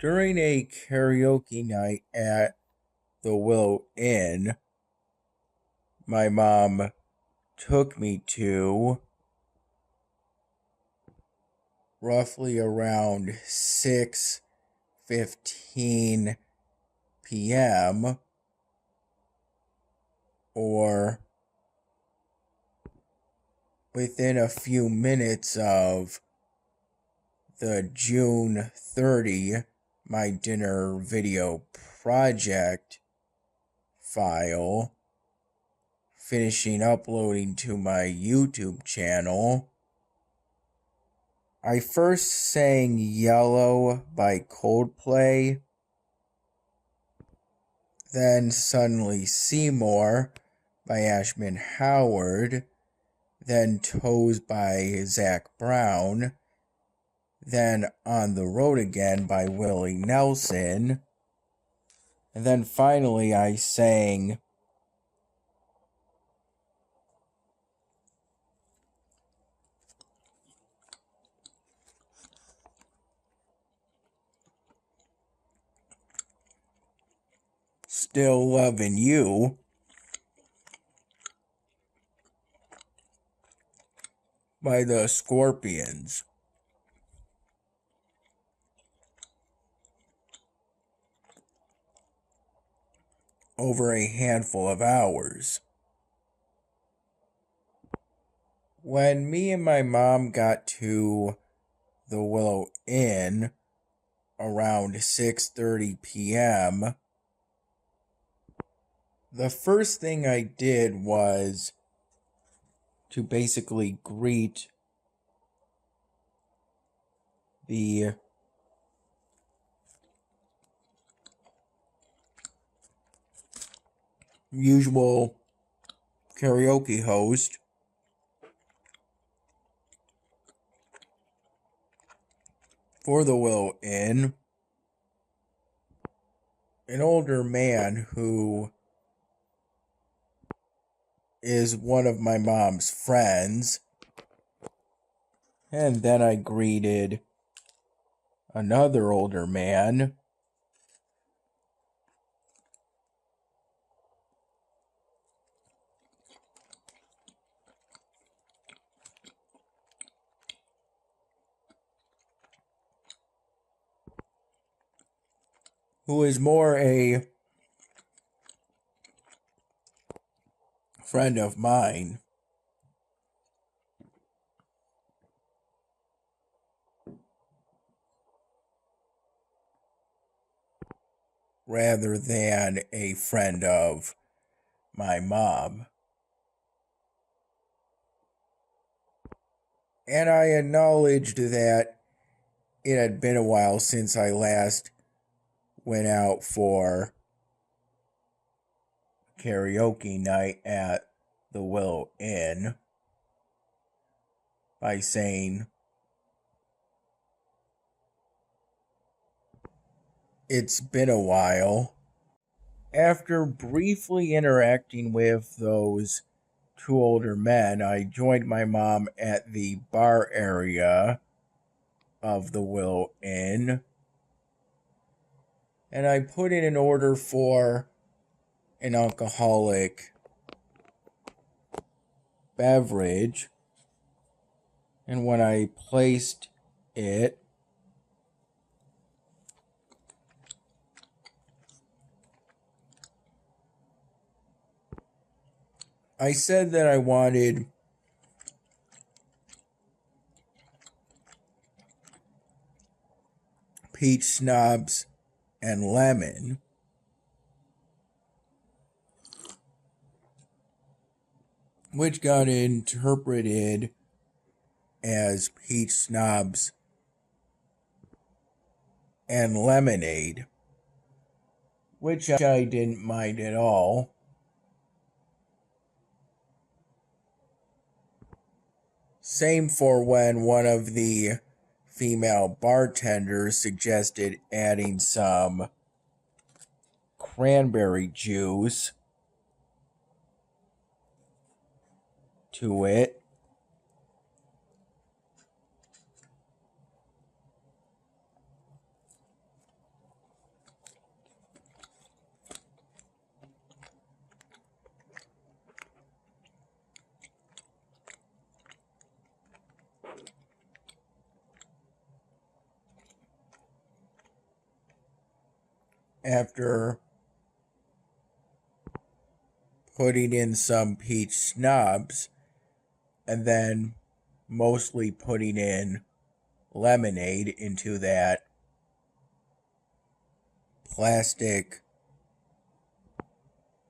During a karaoke night at the Willow Inn, my mom took me to roughly around 6:15 p.m. or within a few minutes of the June 30 My Dinner video project file finishing uploading to my YouTube channel. I first sang Yellow by Coldplay, then Suddenly Seymour by Ashman Howard, then Toes by Zach Brown, then On the Road Again by Willie Nelson, and then finally I sang Still Lovin' You by the Scorpions. Over a handful of hours. When me and my mom got to the Willow Inn around 6:30 p.m., the first thing I did was to basically greet the usual karaoke host, for the Willow Inn, an older man who is one of my mom's friends, and then I greeted another older man who is more a friend of mine. Rather than a friend of my mom. And I acknowledged that it had been a while since I last went out for karaoke night at the Willow Inn by saying, "It's been a while." After briefly interacting with those two older men, I joined my mom at the bar area of the Willow Inn, and I put in an order for an alcoholic beverage, and when I placed it, I said that I wanted peach schnapps and lemon, which got interpreted as peach schnapps and lemonade, which I didn't mind at all. Same for when one of the female bartenders suggested adding some cranberry juice to it. after putting in some peach schnapps and then mostly putting in lemonade into that plastic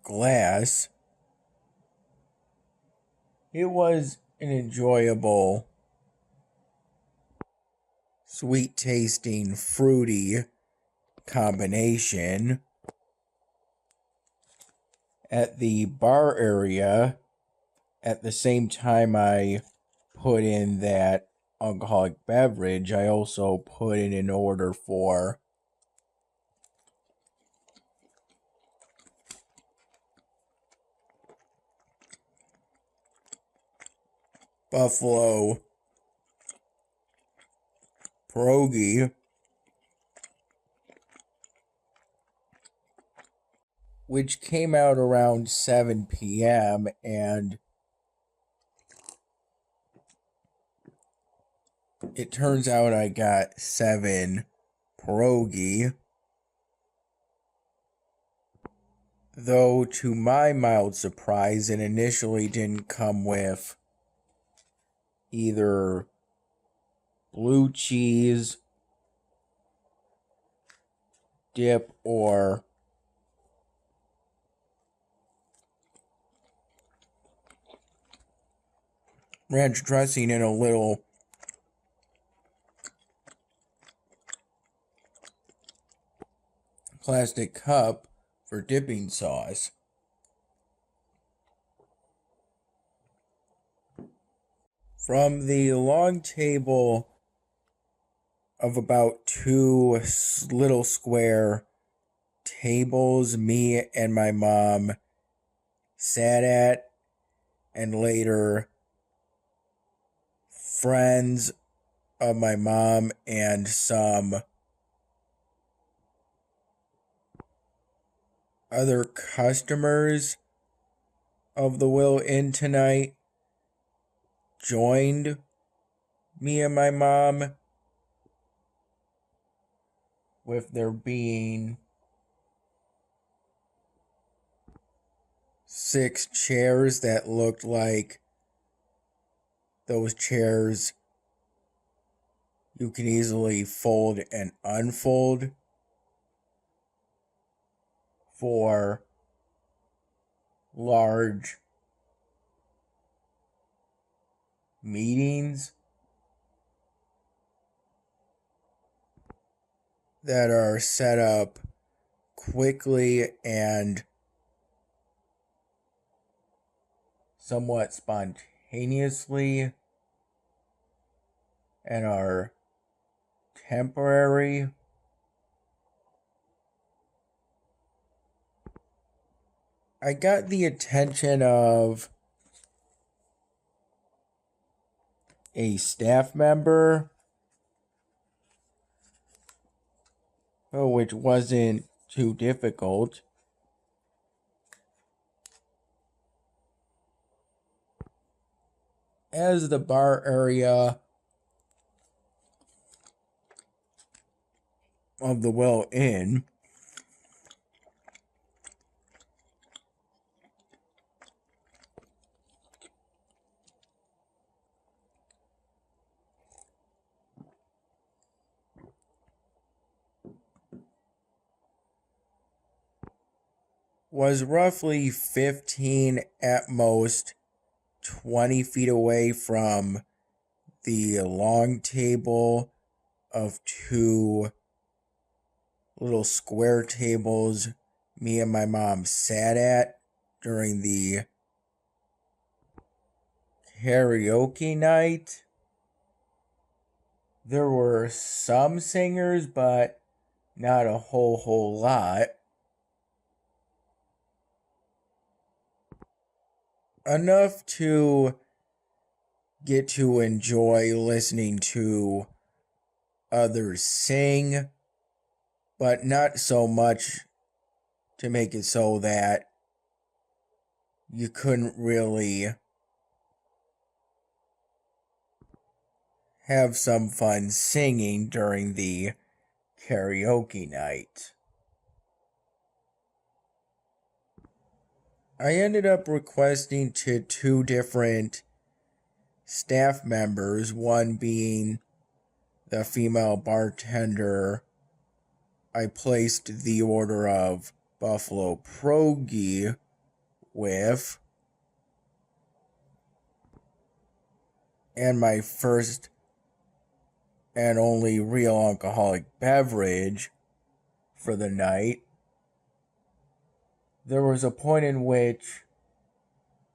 glass, it was an enjoyable, sweet tasting, fruity combination. At the bar area, at the same time I put in that alcoholic beverage, I also put in an order for buffalo pierogi, which came out around 7 p.m. and it turns out I got 7 pierogi, though to my mild surprise it initially didn't come with either blue cheese, dip, or ranch dressing in a little plastic cup for dipping sauce. From the long table of about 2 little square tables me and my mom sat at, and later friends of my mom and some other customers of the Willow Inn tonight joined me and my mom, with there being 6 chairs that looked like those chairs you can easily fold and unfold for large meetings that are set up quickly and somewhat spontaneously and are temporary. I got the attention of a staff member, which wasn't too difficult. As the bar area of the Willow Inn was roughly 15, at most 20 feet away from the long table of 2 little square tables me and my mom sat at during the karaoke night. There were some singers, but not a whole lot. Enough to get to enjoy listening to others sing, but not so much to make it so that you couldn't really have some fun singing during the karaoke night. I ended up requesting to two different staff members, one being the female bartender I placed the order of Buffalo Pierogi with, and my first and only real alcoholic beverage for the night. There was a point in which,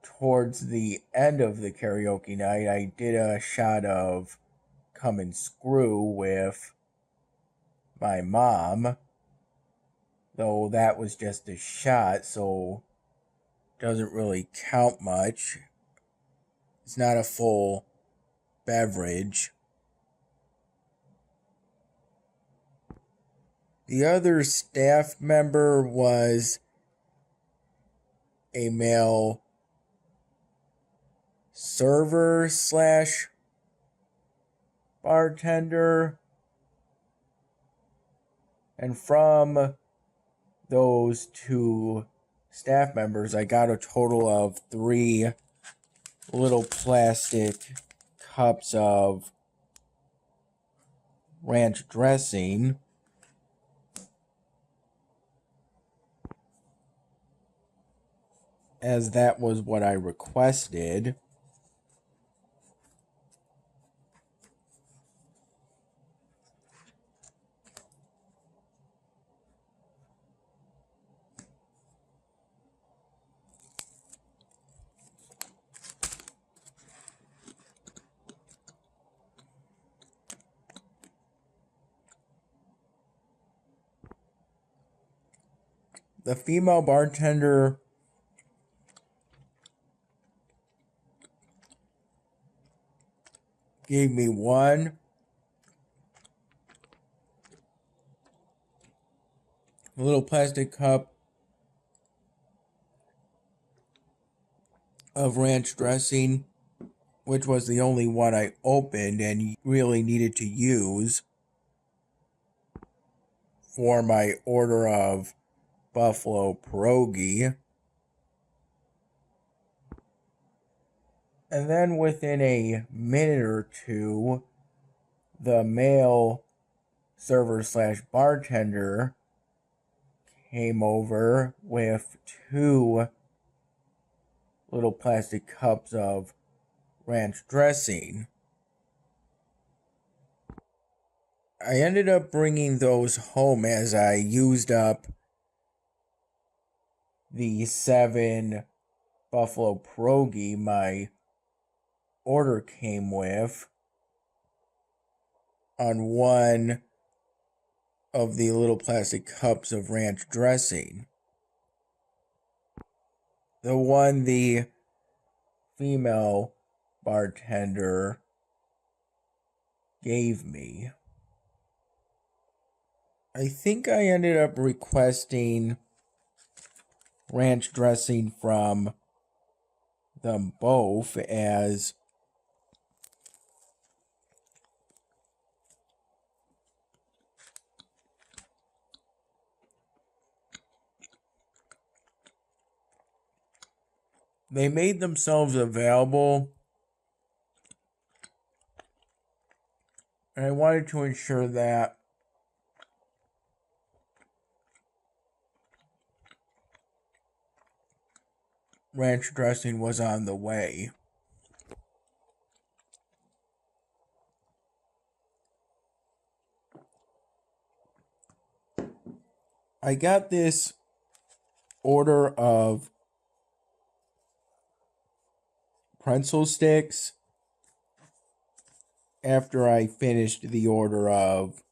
towards the end of the karaoke night, I did a shot of Come and Screw with my mom, though that was just a shot, so doesn't really count much. It's not a full beverage. The other staff member was a male server slash bartender, and from those two staff members I got a total of 3 little plastic cups of ranch dressing, as that was what I requested. The female bartender gave me one little plastic cup of ranch dressing, which was the only one I opened and really needed to use for my order of Buffalo Pierogi. And then within a minute or two, the male server slash bartender came over with 2 little plastic cups of ranch dressing. I ended up bringing those home as I used up the 7 Buffalo Pierogi my order came with on one of the little plastic cups of ranch dressing. The one the female bartender gave me. I think I ended up requesting ranch dressing from them both, as they made themselves available, and I wanted to ensure that ranch dressing was on the way. I got this order of pretzel sticks after I finished the order of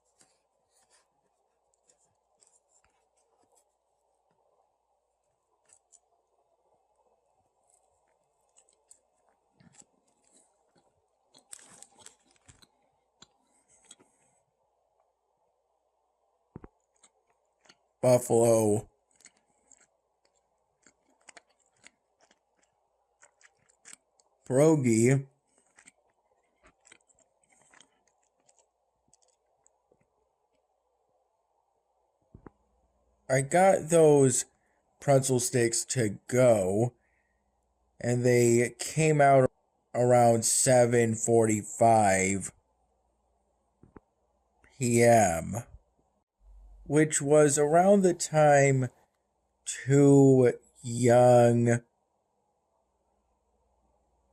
Buffalo Pierogi. I got those pretzel sticks to go, and they came out around 7:45 p.m., which was around the time two young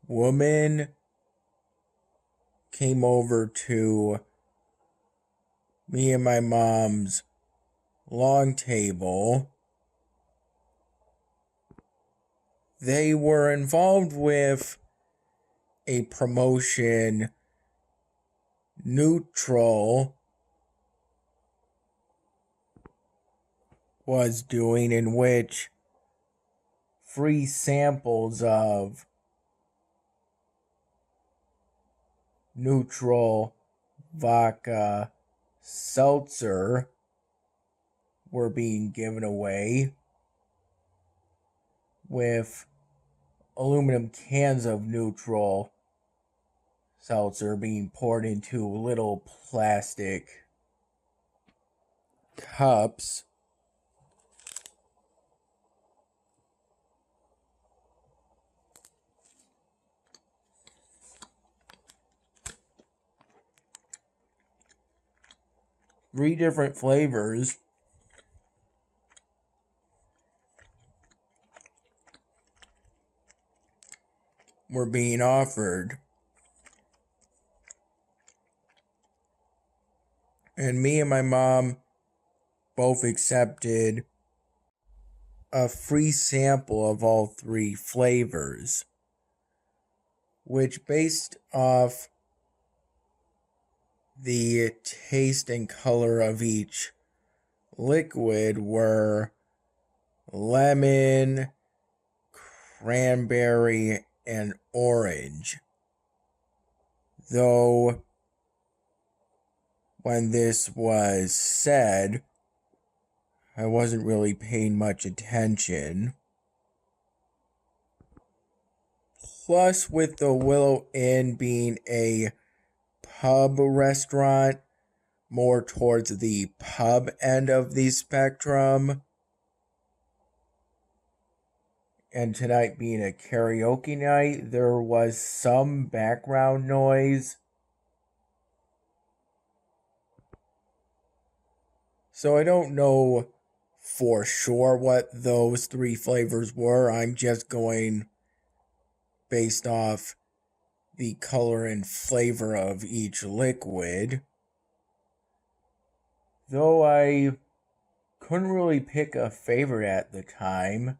women came over to me and my mom's long table. They were involved with a promotion NÜTRL was doing, in which free samples of NÜTRL vodka seltzer were being given away, with aluminum cans of NÜTRL seltzer being poured into little plastic cups. Three different flavors were being offered. And me and my mom both accepted a free sample of all three flavors, which, based off the taste and color of each liquid, were lemon, cranberry, and orange. Though, when this was said, I wasn't really paying much attention. Plus, with the Willow Inn being a pub restaurant, more towards the pub end of the spectrum, and tonight being a karaoke night, there was some background noise. So I don't know for sure what those three flavors were. I'm just going based off the color and flavor of each liquid. Though I couldn't really pick a favorite at the time.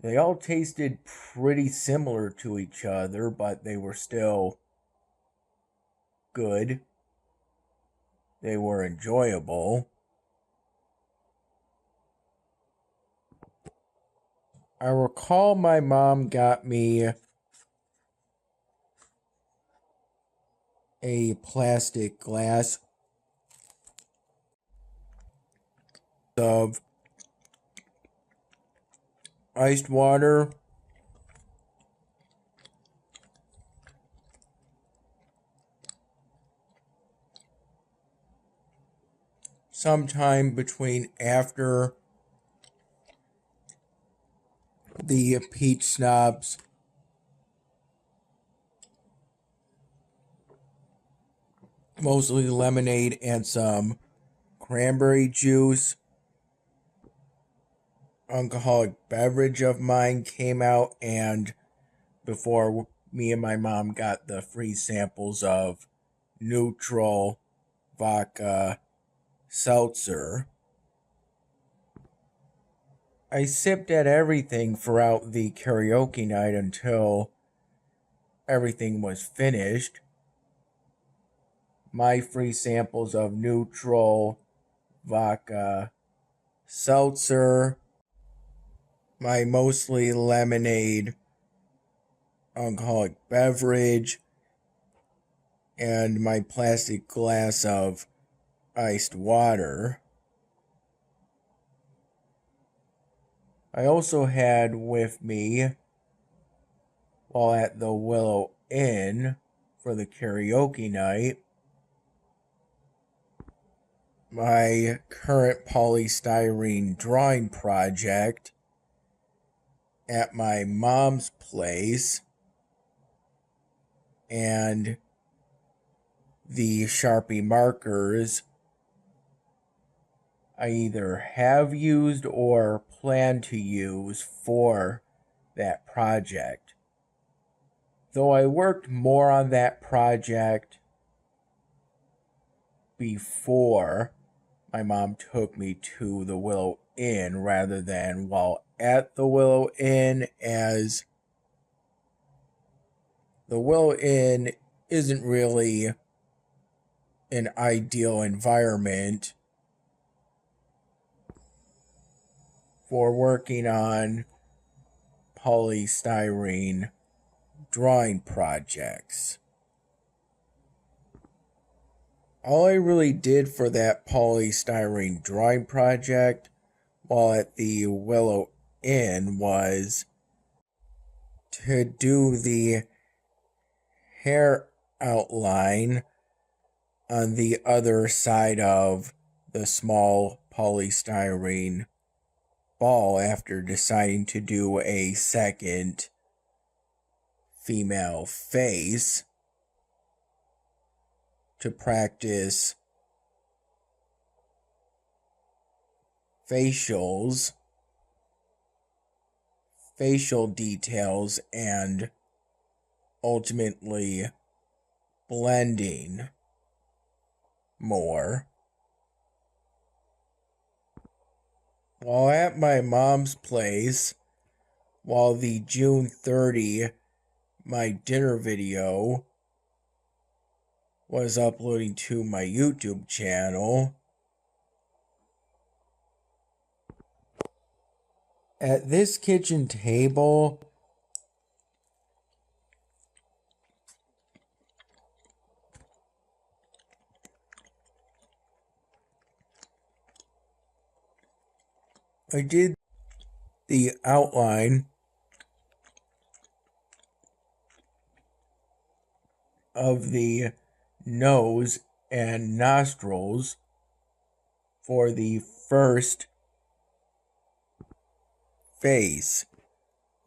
They all tasted pretty similar to each other, but they were still good. They were enjoyable. I recall my mom got me a plastic glass of iced water sometime between after the peach schnapps mostly lemonade and some cranberry juice alcoholic beverage of mine came out, and before me and my mom got the free samples of NÜTRL vodka seltzer. I sipped at everything throughout the karaoke night until everything was finished. My free samples of NÜTRL vodka seltzer, my mostly lemonade alcoholic beverage, and my plastic glass of iced water. I also had with me, while at the Willow Inn for the karaoke night, my current polystyrene drawing project at my mom's place, and the Sharpie markers I either have used or plan to use for that project. Though I worked more on that project before my mom took me to the Willow Inn rather than while at the Willow Inn, as the Willow Inn isn't really an ideal environment for working on polystyrene drawing projects. All I really did for that polystyrene drawing project while at the Willow Inn was to do the hair outline on the other side of the small polystyrene ball after deciding to do a second female face to practice facials, facial details, and ultimately blending more. While at my mom's place, while the June 30 my dinner video was uploading to my YouTube channel, at this kitchen table, I did the outline of the nose and nostrils for the first face.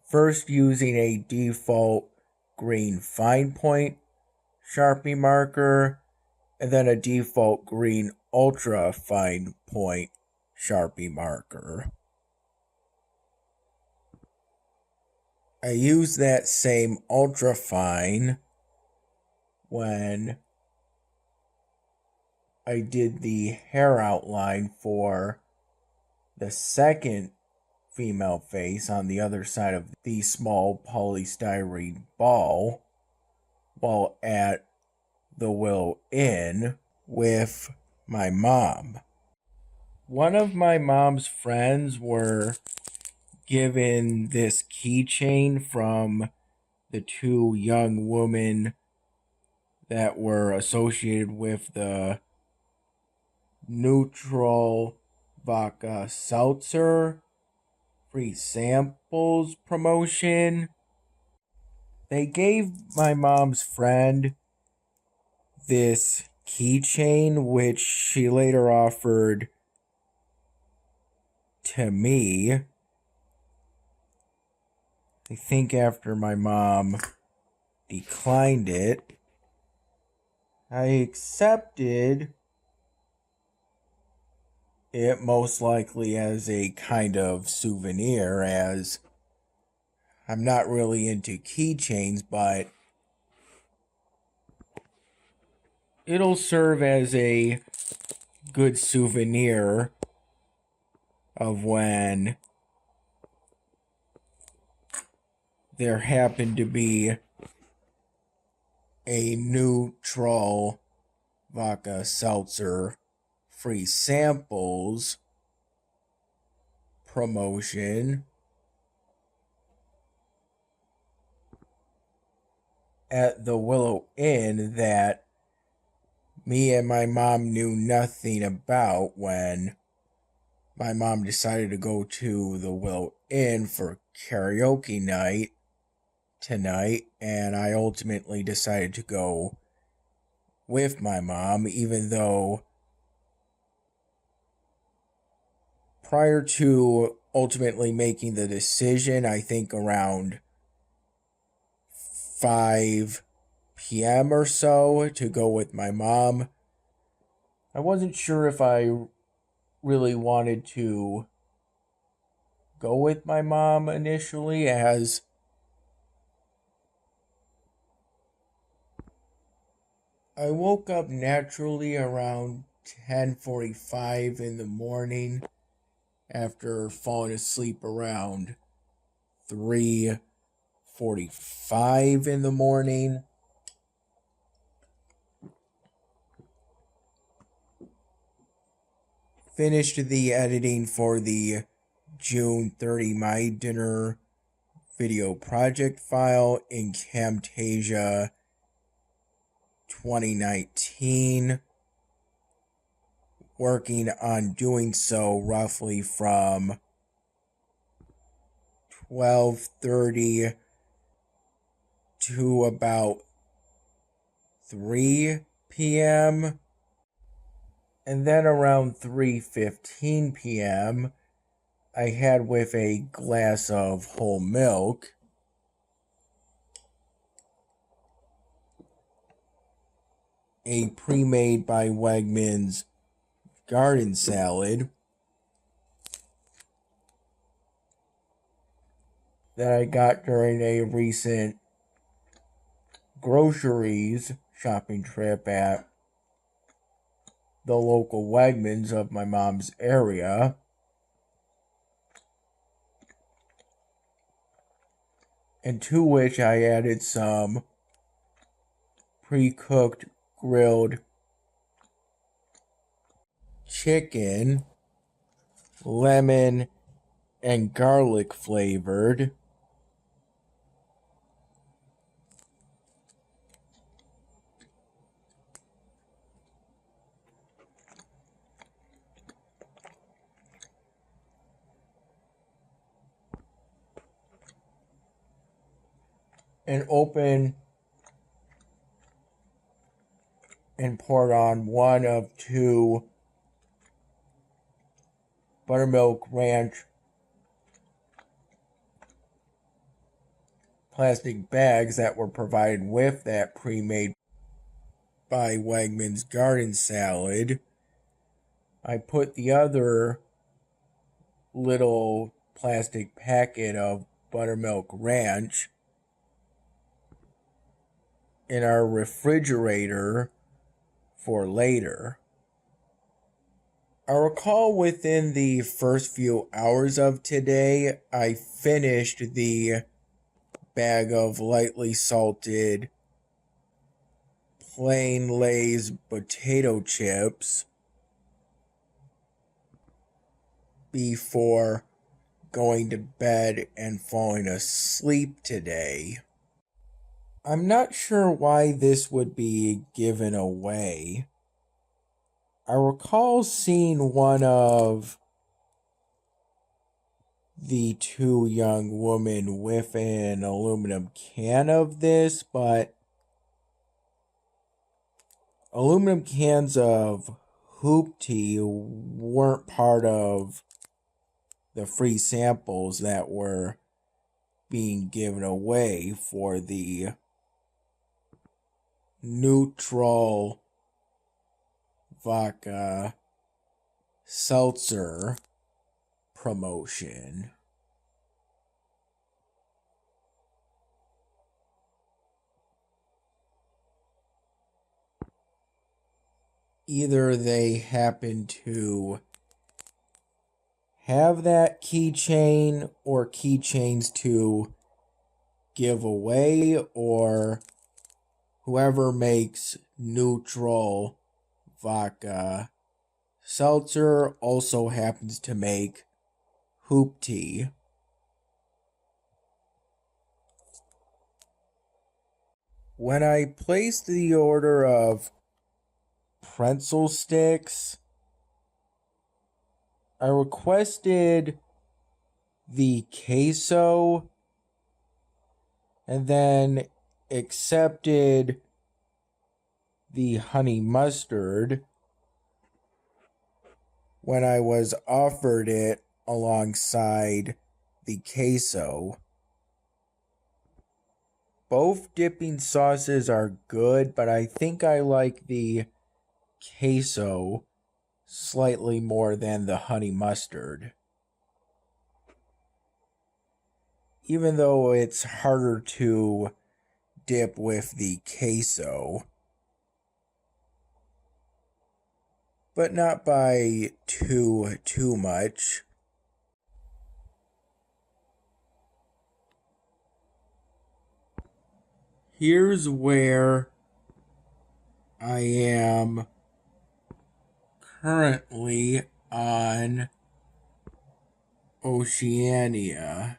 First using a default green fine point Sharpie marker, and then a default green ultra fine point Sharpie marker. I used that same ultra fine when I did the hair outline for the second female face on the other side of the small polystyrene ball while at the Willow Inn with my mom. One of my mom's friends were given this keychain from the two young women that were associated with the NÜTRL vodka seltzer free samples promotion. They gave my mom's friend this keychain, which she later offered to me. I think after my mom declined it, I accepted it most likely as a kind of souvenir, as I'm not really into keychains, but it'll serve as a good souvenir of when there happened to be a NÜTRL vodka seltzer free samples promotion at the Willow Inn that me and my mom knew nothing about when my mom decided to go to the Willow Inn for karaoke night tonight, and I ultimately decided to go with my mom, even though Prior to ultimately making the decision, I think around 5 p.m. or so to go with my mom, I wasn't sure if I really wanted to go with my mom initially, as I woke up naturally around 10:45 in the morning after falling asleep around 3:45 in the morning. Finished the editing for the June 30 My Dinner video project file in Camtasia 2019, working on doing so roughly from 12:30 to about 3 p.m. And then around 3:15 p.m., I had with a glass of whole milk a pre-made by Wegmans garden salad that I got during a recent groceries shopping trip at the local Wegmans of my mom's area. And to which I added some pre-cooked grilled chicken, lemon and garlic flavored, and open and poured on one of two buttermilk ranch plastic bags that were provided with that pre-made by Wegmans garden salad. I put the other little plastic packet of buttermilk ranch in our refrigerator for later. I recall within the first few hours of today, I finished the bag of lightly salted plain Lay's potato chips before going to bed and falling asleep today. I'm not sure why this would be given away. I recall seeing one of the two young women with an aluminum can of this, but aluminum cans of hoop tea weren't part of the free samples that were being given away for the NÜTRL vodka seltzer promotion. Either they happen to have that keychain or keychains to give away, or whoever makes NÜTRL vodka seltzer also happens to make hoop tea. When I placed the order of pretzel sticks, I requested the queso and then accepted the honey mustard when I was offered it alongside the queso. Both dipping sauces are good, but I think I like the queso slightly more than the honey mustard. Even though it's harder to dip with the queso, but not by too much. Here's where I am currently on Oceania.